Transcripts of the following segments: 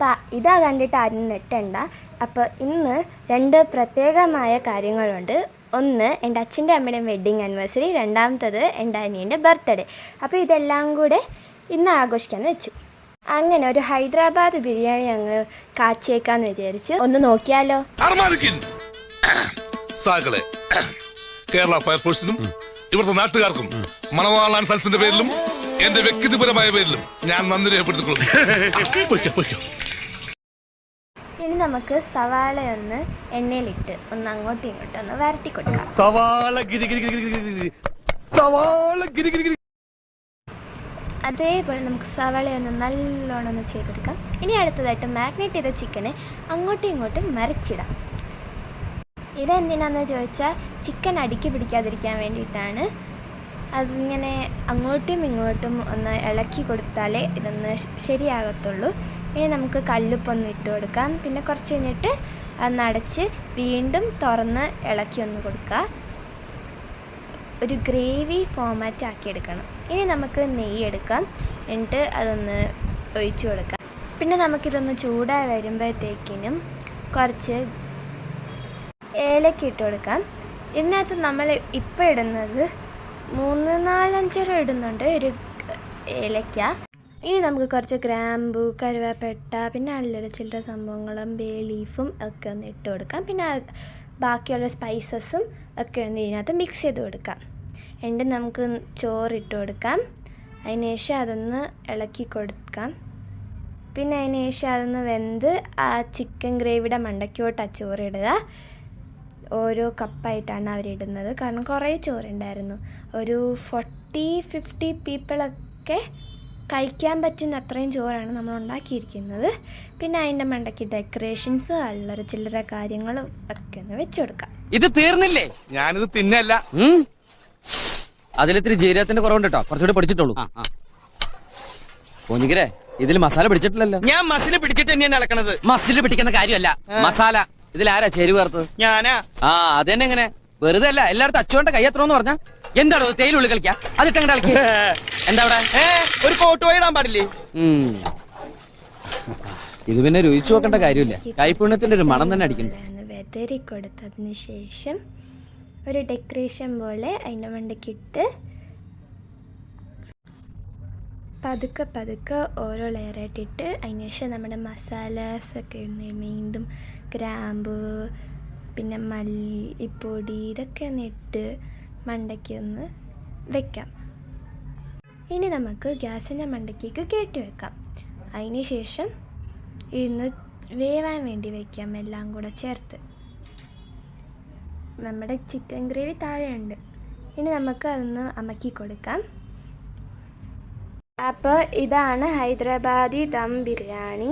അപ്പോൾ ഇതാ കണ്ടിട്ട് ആരും നെട്ടണ്ട. അപ്പോൾ ഇന്ന് 2 പ്രത്യേകമായ കാര്യങ്ങളുണ്ട്. ഒന്ന് എൻ്റെ അച്ഛൻ്റെ അമ്മയുടെയും വെഡ്ഡിങ് ആനിവേഴ്സറി, രണ്ടാമത്തത് എൻ്റെ അനിയൻ്റെ ബർത്ത്ഡേ. അപ്പോൾ ഇതെല്ലാം കൂടെ ഇന്ന് ആഘോഷിക്കാമെന്ന് വെച്ചു. അങ്ങനെ ഒരു ഹൈദരാബാദ് ബിരിയാണി അങ്ങ് കാച്ചേക്കാന്ന് വിചാരിച്ച് ഒന്ന് നോക്കിയാലോ. കേരള ഫയർഫോഴ്സിനും ഇവിടുത്തെ നാട്ടുകാർക്കും മണവാളാൻ സൽസിന്റെ പേരിലും എന്റെ വ്യക്തിപരമായ പേരിലും ഞാൻ നന്ദി രേഖപ്പെടുത്തിക്കൊള്ളുന്നു. ഇനി നമുക്ക് സവാളയൊന്ന് എണ്ണയിലിട്ട് ഒന്ന് അങ്ങോട്ടും ഇങ്ങോട്ടും ഒന്ന് വരട്ടി കൊടുക്കാം. അതേപോലെ നമുക്ക് സവാളയൊന്ന് നല്ലോണം ഒന്ന് ചെയ്തെടുക്കാം. ഇനി അടുത്തതായിട്ട് മാഗ്നേറ്റ് ചെയ്ത ചിക്കന് അങ്ങോട്ടും ഇങ്ങോട്ടും മരച്ചിടാം. ഇതെന്തിനാന്ന് ചോദിച്ചാൽ ചിക്കൻ അടുക്കി പിടിക്കാതിരിക്കാൻ വേണ്ടിയിട്ടാണ്. അതിങ്ങനെ അങ്ങോട്ടും ഇങ്ങോട്ടും ഒന്ന് ഇളക്കി കൊടുത്താലേ ഇതൊന്ന് ശരിയാകത്തുള്ളൂ. ഇനി നമുക്ക് കല്ലുപ്പൊന്ന് ഇട്ട് കൊടുക്കാം. പിന്നെ കുറച്ച് കഴിഞ്ഞിട്ട് അതൊന്ന് അടച്ച് വീണ്ടും തുറന്ന് ഇളക്കി ഒന്ന് കൊടുക്കുക. ഒരു ഗ്രേവി ഫോമാറ്റ് ആക്കിയെടുക്കണം. ഇനി നമുക്ക് നെയ്യ് എടുക്കാം, എന്നിട്ട് അതൊന്ന് ഒഴിച്ചു കൊടുക്കാം. പിന്നെ നമുക്കിതൊന്ന് ചൂടായി വരുമ്പോഴത്തേക്കിനും കുറച്ച് ഏലക്ക ഇട്ട് കൊടുക്കാം. ഇതിനകത്ത് നമ്മൾ ഇപ്പോൾ ഇടുന്നത് 3-4 ഇടുന്നുണ്ട് ഒരു ഏലക്ക. ഇനി നമുക്ക് കുറച്ച് ഗ്രാമ്പു, കരുവേപ്പില, പിന്നെ നല്ലൊരു ചില്ലറ സംഭവങ്ങളും ബേ ലീഫും ഒക്കെ ഒന്ന് ഇട്ട് കൊടുക്കാം. പിന്നെ ബാക്കിയുള്ള സ്പൈസസും ഒക്കെ ഒന്ന് ഇതിനകത്ത് മിക്സ് ചെയ്ത് കൊടുക്കാം. എന്നിട്ട് നമുക്ക് ചോറിട്ട് കൊടുക്കാം. അതിന് ശേഷം അതൊന്ന് ഇളക്കി കൊടുക്കാം. പിന്നെ അതിന് ശേഷം അതൊന്ന് വെന്ത് ആ ചിക്കൻ ഗ്രേവിയുടെ മണ്ടയ്ക്കോട്ട് ആ ചോറിടുക. ഓരോ കപ്പായിട്ടാണ് അവരിടുന്നത്, കാരണം കുറേ ചോറുണ്ടായിരുന്നു. ഒരു 40-50 പീപ്പിളൊക്കെ കഴിക്കാൻ പറ്റുന്ന അത്രയും ചോറാണ് നമ്മൾ ഉണ്ടാക്കിയിരിക്കുന്നത്. പിന്നെ അതിൻ്റെ മണ്ടയ്ക്ക് ഡെക്കറേഷൻസ്, അല്ലറ ചില്ലറ കാര്യങ്ങളും ഒക്കെ ഒന്ന് വെച്ച് കൊടുക്കാം. ഇത് തീർന്നില്ലേ? ഞാനിത് തിന്നല്ല, അതിലിത്തിരി ജീരകത്തിന്റെ കുറവുണ്ട് കേട്ടോ, കുറച്ചുകൂടി പഠിച്ചിട്ടുള്ളൂ. പോഞ്ഞിക്കരെ ഇതിൽ മസാല പിടിച്ചിട്ടില്ലല്ലോ. ഞാൻ മസിൽ പിടിച്ചിട്ട് തന്നെയാണ് ഇളക്കണത്. മസിൽ പിടിക്കുന്ന കാര്യമല്ല, മസാല. ഇതിലാരാ ചേരുവ ചേർത്ത്? ഞാനാ. അത് തന്നെ. എങ്ങനെ വെറുതെ അല്ല, എല്ലായിടത്തും അച്ചുകൊണ്ട് കൈ എത്രയെന്ന് പറഞ്ഞാ എന്താണോ തേയിലുള്ളിൽ കളിക്കാ? അതിട്ടങ്ങടെ കളിക്ക. എന്താ അവിടെ ഒരു കോട്ട് പോയിടാൻ പാടില്ലേ? ഇത് പിന്നെ രുചിച്ചു നോക്കേണ്ട കാര്യമില്ല, കൈപ്പുണ്യത്തിന്റെ ഒരു മണം തന്നെ അടിക്കുന്നു. വെതറി കൊടുത്തതിന് ശേഷം ഒരു ഡെക്കറേഷൻ പോലെ അതിൻ്റെ മണ്ടയ്ക്കിട്ട് പതുക്കെ പതുക്കെ ഓരോ ലെയറായിട്ടിട്ട് അതിന് ശേഷം നമ്മുടെ മസാലാസൊക്കെ വീണ്ടും ഗ്രാമ്പ്, പിന്നെ മല്ലിപ്പൊടി, ഇതൊക്കെ ഒന്ന് ഇട്ട് മണ്ടയ്ക്ക് ഒന്ന് വെക്കാം. ഇനി നമുക്ക് ഗ്യാസിൻ്റെ മണ്ടയ്ക്കേക്ക് കയറ്റി വെക്കാം. അതിന് ശേഷം ഇന്ന് വേവാൻ വേണ്ടി വയ്ക്കാം, എല്ലാം കൂടെ ചേർത്ത്. നമ്മുടെ ചിക്കൻ ഗ്രേവി താഴെയുണ്ട്. ഇനി നമുക്ക് അതൊന്ന് അമക്കി കൊടുക്കാം. അപ്പോൾ ഇതാണ് ഹൈദരാബാദി ദം ബിരിയാണി.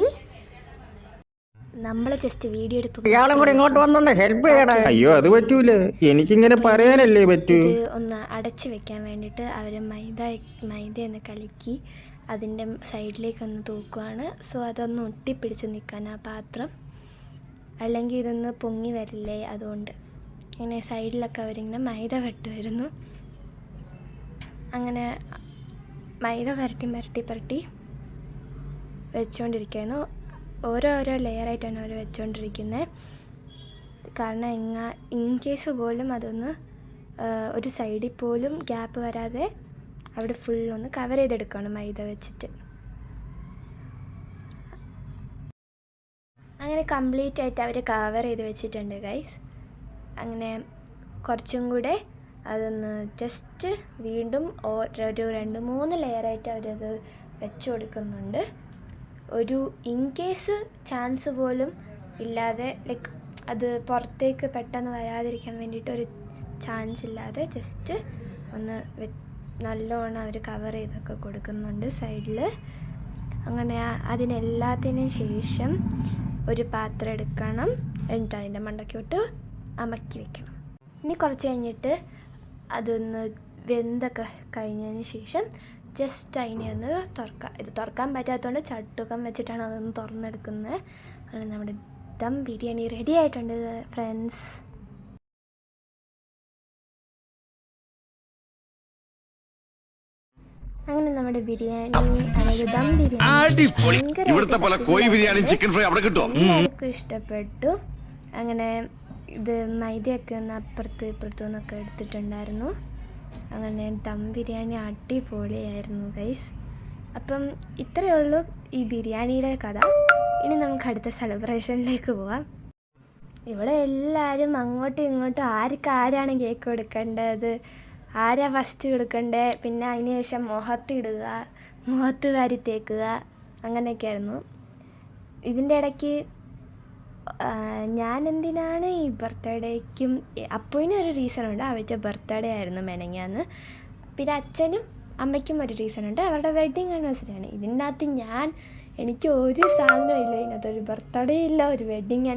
നമ്മൾ ജസ്റ്റ് വീഡിയോ എടുക്കും. ഇയാളും കൂടെ ഇങ്ങോട്ട് വന്നൊന്ന് ഹെൽപ്പ് ചെയ്യടാ. അയ്യോ അത് പറ്റൂല, എനിക്കിങ്ങനെ പറയാനല്ലേ പറ്റൂ. ഇത് ഒന്ന് അടച്ചു വെക്കാൻ വേണ്ടിയിട്ട് അവർ മൈദ കലക്കി അതിൻ്റെ സൈഡിലേക്കൊന്ന് തൂക്കുവാണ്. സോ അതൊന്ന് ഒട്ടിപ്പിടിച്ച് നിൽക്കാൻ ആ പാത്രം, അല്ലെങ്കിൽ ഇതൊന്ന് പൊങ്ങി വരില്ലേ, അതുകൊണ്ട് ഇങ്ങനെ സൈഡിലൊക്കെ അവരിങ്ങനെ മൈദ വരുന്നു. അങ്ങനെ മൈദ പുരട്ടി വെച്ചുകൊണ്ടിരിക്കുന്നു. ഓരോരോ ലെയറായിട്ടാണ് അവർ വെച്ചുകൊണ്ടിരിക്കുന്നത്. കാരണം ഇൻ കേസ് പോലും അതൊന്ന് ഒരു സൈഡിൽ പോലും ഗ്യാപ്പ് വരാതെ അവിടെ ഫുള്ളൊന്ന് കവർ ചെയ്തെടുക്കണം മൈദ വെച്ചിട്ട്. അങ്ങനെ കംപ്ലീറ്റ് ആയിട്ട് അവർ കവർ ചെയ്ത് വെച്ചിട്ടുണ്ട് ഗൈസ്. അങ്ങനെ കുറച്ചും കൂടെ അതൊന്ന് ജസ്റ്റ് വീണ്ടും ഒരു 2-3 ലെയറായിട്ട് അവരത് വെച്ച് കൊടുക്കുന്നുണ്ട്. ഒരു ഇൻ കേസ് ചാൻസ് പോലും ഇല്ലാതെ, ലൈക്ക് അത് പുറത്തേക്ക് പെട്ടെന്ന് വരാതിരിക്കാൻ വേണ്ടിയിട്ട് ഒരു ചാൻസ് ഇല്ലാതെ ജസ്റ്റ് ഒന്ന് നല്ലോണം അവർ കവർ ചെയ്തൊക്കെ കൊടുക്കുന്നുണ്ട് സൈഡിൽ. അങ്ങനെ അതിനെല്ലാത്തിനും ശേഷം ഒരു പാത്രം എടുക്കണം, എന്നിട്ട് അതിൻ്റെ മണ്ടയ്ക്കോട്ട് അമക്കി വെക്കണം. ഇനി കുറച്ച് കഴിഞ്ഞിട്ട് അതൊന്ന് വെന്തൊക്കെ കഴിഞ്ഞതിന് ശേഷം ജസ്റ്റ് അതിനെ ഒന്ന് തുറക്കാം. ഇത് തുറക്കാൻ പറ്റാത്തതുകൊണ്ട് ചട്ടുകം വെച്ചിട്ടാണ് അതൊന്ന് തുറന്നെടുക്കുന്നത്. അങ്ങനെ നമ്മുടെ ദം ബിരിയാണി റെഡി ആയിട്ടുണ്ട് ഫ്രണ്ട്സ്. അങ്ങനെ നമ്മുടെ ബിരിയാണി അതായത് ദം ബിരിയാണി ഇവിടുത്തെ പോലെ കോഴി ബിരിയാണി ചിക്കൻ ഫ്രൈ അവിടെ കിട്ടുമോ? എല്ലാവർക്കും ഇഷ്ടപ്പെട്ടു. അങ്ങനെ ഇത് മൈദയൊക്കെ ഒന്ന് അപ്പുറത്ത് ഇപ്പുറത്തു നിന്നൊക്കെ എടുത്തിട്ടുണ്ടായിരുന്നു. അങ്ങനെ ദം ബിരിയാണി അടിപൊളിയായിരുന്നു ഗൈസ്. അപ്പം ഇത്രയേ ഉള്ളൂ ഈ ബിരിയാണിയുടെ കഥ. ഇനി നമുക്ക് അടുത്ത സെലിബ്രേഷനിലേക്ക് പോവാം. ഇവിടെ എല്ലാവരും അങ്ങോട്ടും ഇങ്ങോട്ടും ആർക്കാരാണ് കേക്ക് കൊടുക്കേണ്ടത്, ആരാ ഫസ്റ്റ് കൊടുക്കേണ്ടത്, പിന്നെ അതിന് ശേഷം മുഖത്ത് വാരി തേക്കുക, അങ്ങനെയൊക്കെയായിരുന്നു. ഇതിൻ്റെ ഇടയ്ക്ക് ഞാൻ എന്തിനാണ് ഈ ബർത്ത്ഡേക്കും അപ്പൂവിനും ഒരു റീസണുണ്ട്, അവരുടെ ബർത്ത്ഡേ ആയിരുന്നു മെനങ്ങാന്ന്. പിന്നെ അച്ഛനും അമ്മയ്ക്കും ഒരു റീസണുണ്ട്, അവരുടെ വെഡ്ഡിങ് ആനിവേഴ്സറിയാണ്. ഇതിൻ്റെ അകത്ത് എനിക്ക് ഒരു സാധനവും ഇല്ല, ഇതിനകത്ത് ഒരു ബർത്ത്ഡേ ഇല്ല, ഒരു വെഡ്ഡിങ്